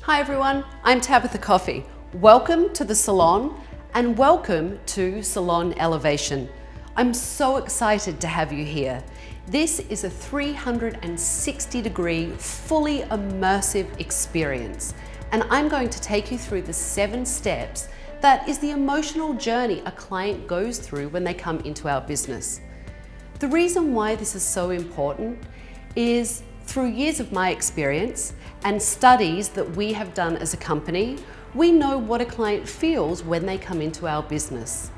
Hi everyone, I'm Tabitha Coffey. Welcome to the salon and welcome to Salon Elevation. I'm so excited to have you here. This is a 360-degree, fully immersive experience, and I'm going to take you through the 7 steps that is the emotional journey a client goes through when they come into our business. The reason why this is so important is through years of my experience and studies that we have done as a company, we know what a client feels when they come into our business.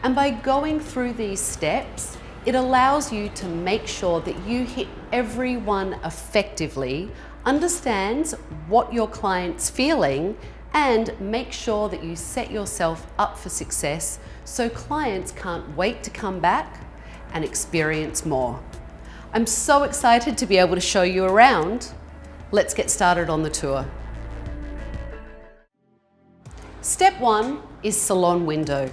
And by going through these steps, it allows you to make sure that you hit everyone effectively, understands what your client's feeling, and make sure that you set yourself up for success so clients can't wait to come back and experience more. I'm so excited to be able to show you around. Let's get started on the tour. Step 1 is Salon Window.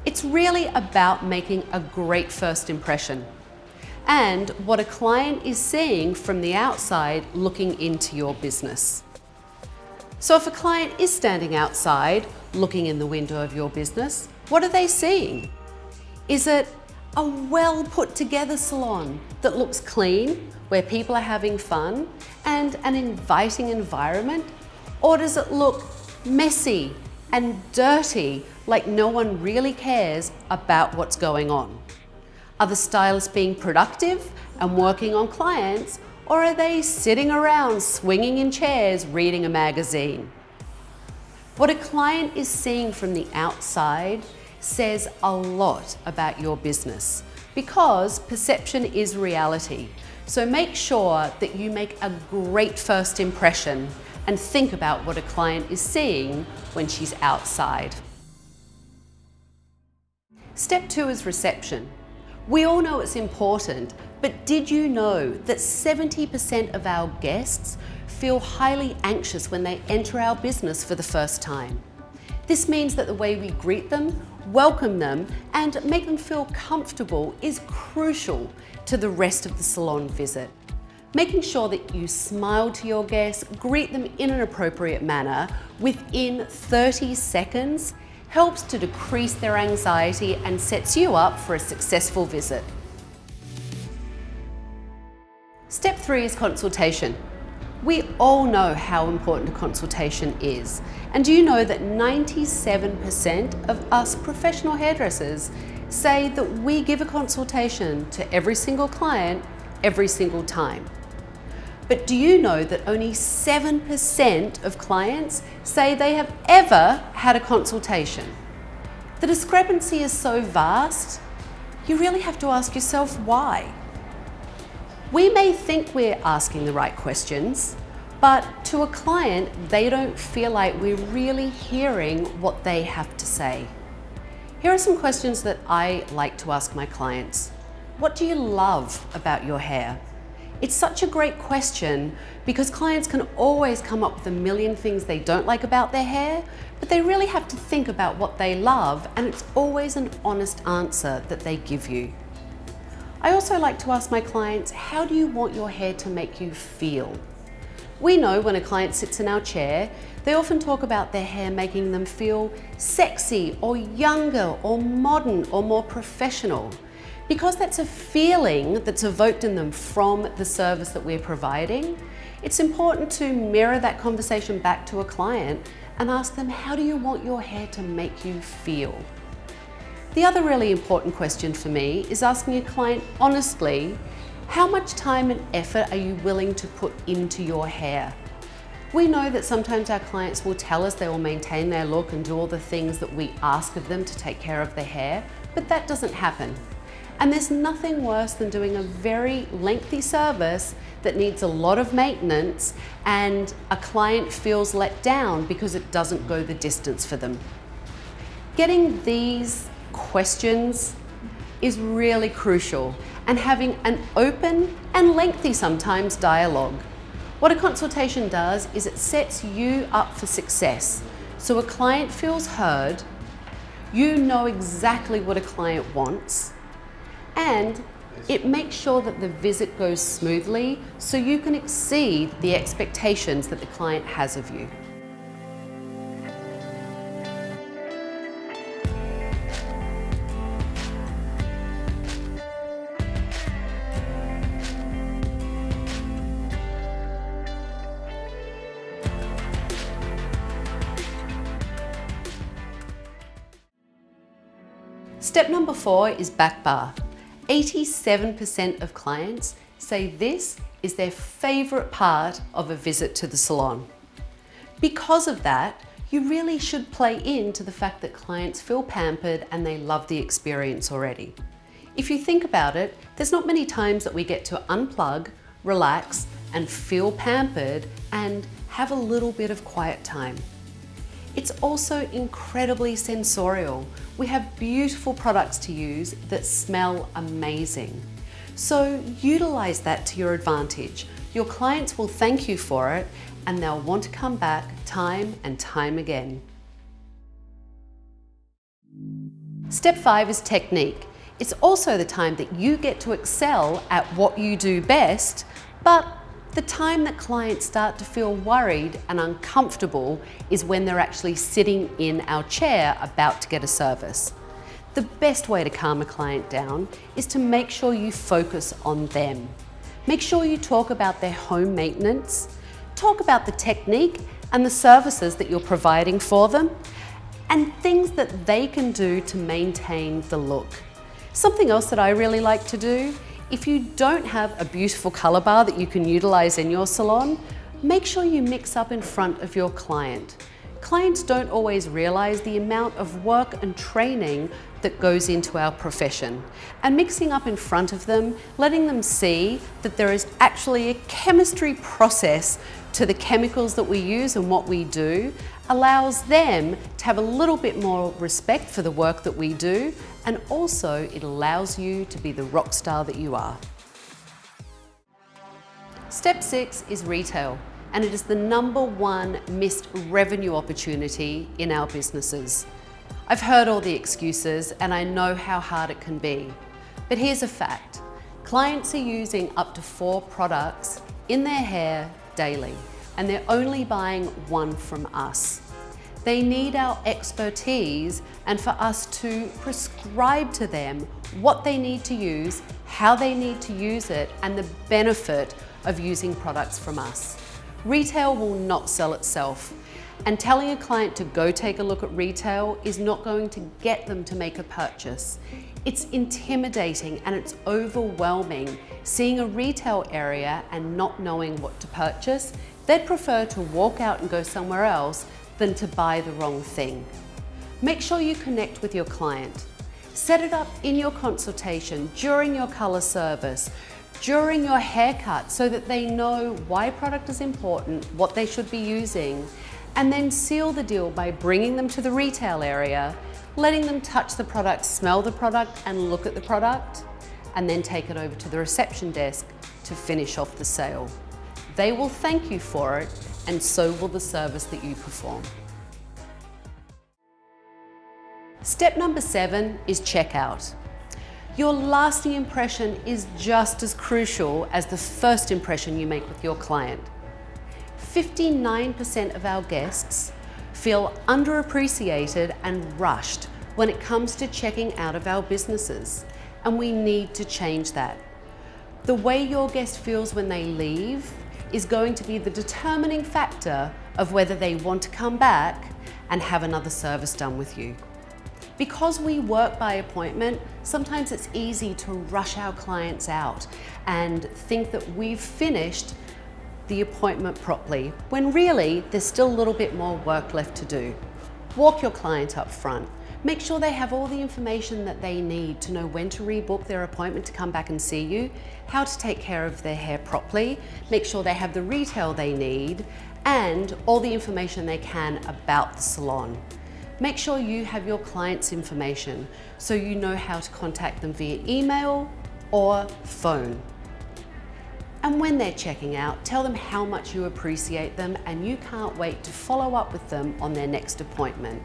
It's really about making a great first impression and what a client is seeing from the outside looking into your business. So if a client is standing outside looking in the window of your business, what are they seeing? Is it a well put together salon that looks clean, where people are having fun, and an inviting environment? Or does it look messy and dirty, like no one really cares about what's going on? Are the stylists being productive and working on clients, or are they sitting around swinging in chairs reading a magazine? What a client is seeing from the outside says a lot about your business, because perception is reality. So make sure that you make a great first impression and think about what a client is seeing when she's outside. Step 2 is reception. We all know it's important, but did you know that 70% of our guests feel highly anxious when they enter our business for the first time? This means that the way we greet them, welcome them, and make them feel comfortable is crucial to the rest of the salon visit. Making sure that you smile to your guests, greet them in an appropriate manner within 30 seconds helps to decrease their anxiety and sets you up for a successful visit. Step 3 is consultation. We all know how important a consultation is. And do you know that 97% of us professional hairdressers say that we give a consultation to every single client every single time? But do you know that only 7% of clients say they have ever had a consultation? The discrepancy is so vast, you really have to ask yourself why. We may think we're asking the right questions, but to a client, they don't feel like we're really hearing what they have to say. Here are some questions that I like to ask my clients. What do you love about your hair? It's such a great question because clients can always come up with a million things they don't like about their hair, but they really have to think about what they love, and it's always an honest answer that they give you. I also like to ask my clients, how do you want your hair to make you feel? We know when a client sits in our chair, they often talk about their hair making them feel sexy or younger or modern or more professional. Because that's a feeling that's evoked in them from the service that we're providing, it's important to mirror that conversation back to a client and ask them, how do you want your hair to make you feel? The other really important question for me is asking a client honestly, how much time and effort are you willing to put into your hair? We know that sometimes our clients will tell us they will maintain their look and do all the things that we ask of them to take care of their hair, but that doesn't happen. And there's nothing worse than doing a very lengthy service that needs a lot of maintenance and a client feels let down because it doesn't go the distance for them. Getting these questions is really crucial, and having an open and lengthy sometimes dialogue. What a consultation does is it sets you up for success. So a client feels heard, you know exactly what a client wants, and It makes sure that the visit goes smoothly so you can exceed the expectations that the client has of you. Step number 4 is back bar. 87% of clients say this is their favorite part of a visit to the salon. Because of that, you really should play into the fact that clients feel pampered and they love the experience already. If you think about it, there's not many times that we get to unplug, relax, and feel pampered and have a little bit of quiet time. It's also incredibly sensorial. We have beautiful products to use that smell amazing. So utilize that to your advantage. Your clients will thank you for it and they'll want to come back time and time again. Step 5 is technique. It's also the time that you get to excel at what you do best, but the time that clients start to feel worried and uncomfortable is when they're actually sitting in our chair about to get a service. The best way to calm a client down is to make sure you focus on them. Make sure you talk about their home maintenance, talk about the technique and the services that you're providing for them, and things that they can do to maintain the look. Something else that I really like to do, if you don't have a beautiful color bar that you can utilize in your salon, make sure you mix up in front of your client. Clients don't always realize the amount of work and training that goes into our profession. And mixing up in front of them, letting them see that there is actually a chemistry process to the chemicals that we use and what we do, allows them to have a little bit more respect for the work that we do, and also it allows you to be the rock star that you are. Step 6 is retail, and it is the #1 missed revenue opportunity in our businesses. I've heard all the excuses and I know how hard it can be, but here's a fact. Clients are using up to 4 products in their hair daily, and they're only buying 1 from us. They need our expertise and for us to prescribe to them what they need to use, how they need to use it, and the benefit of using products from us. Retail will not sell itself, and telling a client to go take a look at retail is not going to get them to make a purchase. It's intimidating and it's overwhelming seeing a retail area and not knowing what to purchase. They'd prefer to walk out and go somewhere else than to buy the wrong thing. Make sure you connect with your client. Set it up in your consultation, during your color service, during your haircut, so that they know why product is important, what they should be using, and then seal the deal by bringing them to the retail area, letting them touch the product, smell the product, and look at the product, and then take it over to the reception desk to finish off the sale. They will thank you for it, and so will the service that you perform. Step number 7 is checkout. Your lasting impression is just as crucial as the first impression you make with your client. 59% of our guests feel underappreciated and rushed when it comes to checking out of our businesses, and we need to change that. The way your guest feels when they leave is going to be the determining factor of whether they want to come back and have another service done with you. Because we work by appointment, sometimes it's easy to rush our clients out and think that we've finished the appointment properly, when really there's still a little bit more work left to do. Walk your client up front. Make sure they have all the information that they need to know when to rebook their appointment to come back and see you, how to take care of their hair properly, make sure they have the retail they need, and all the information they can about the salon. Make sure you have your client's information so you know how to contact them via email or phone. And when they're checking out, tell them how much you appreciate them and you can't wait to follow up with them on their next appointment.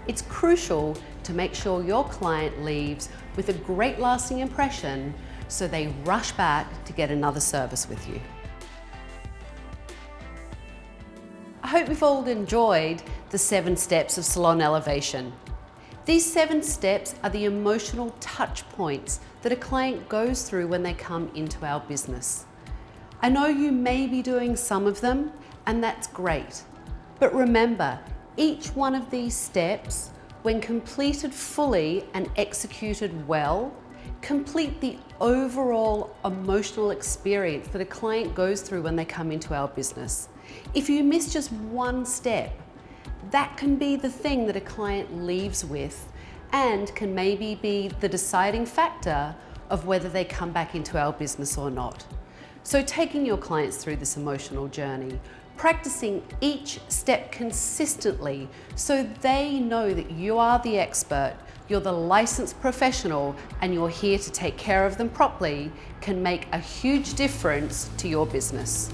It's crucial to make sure your client leaves with a great lasting impression so they rush back to get another service with you. I hope you've all enjoyed the 7 steps of salon elevation. These 7 steps are the emotional touch points that a client goes through when they come into our business. I know you may be doing some of them, and that's great. But remember, each one of these steps, when completed fully and executed well, complete the overall emotional experience that a client goes through when they come into our business. If you miss just one step, that can be the thing that a client leaves with and can maybe be the deciding factor of whether they come back into our business or not. So taking your clients through this emotional journey, practicing each step consistently so they know that you are the expert, you're the licensed professional, and you're here to take care of them properly, can make a huge difference to your business.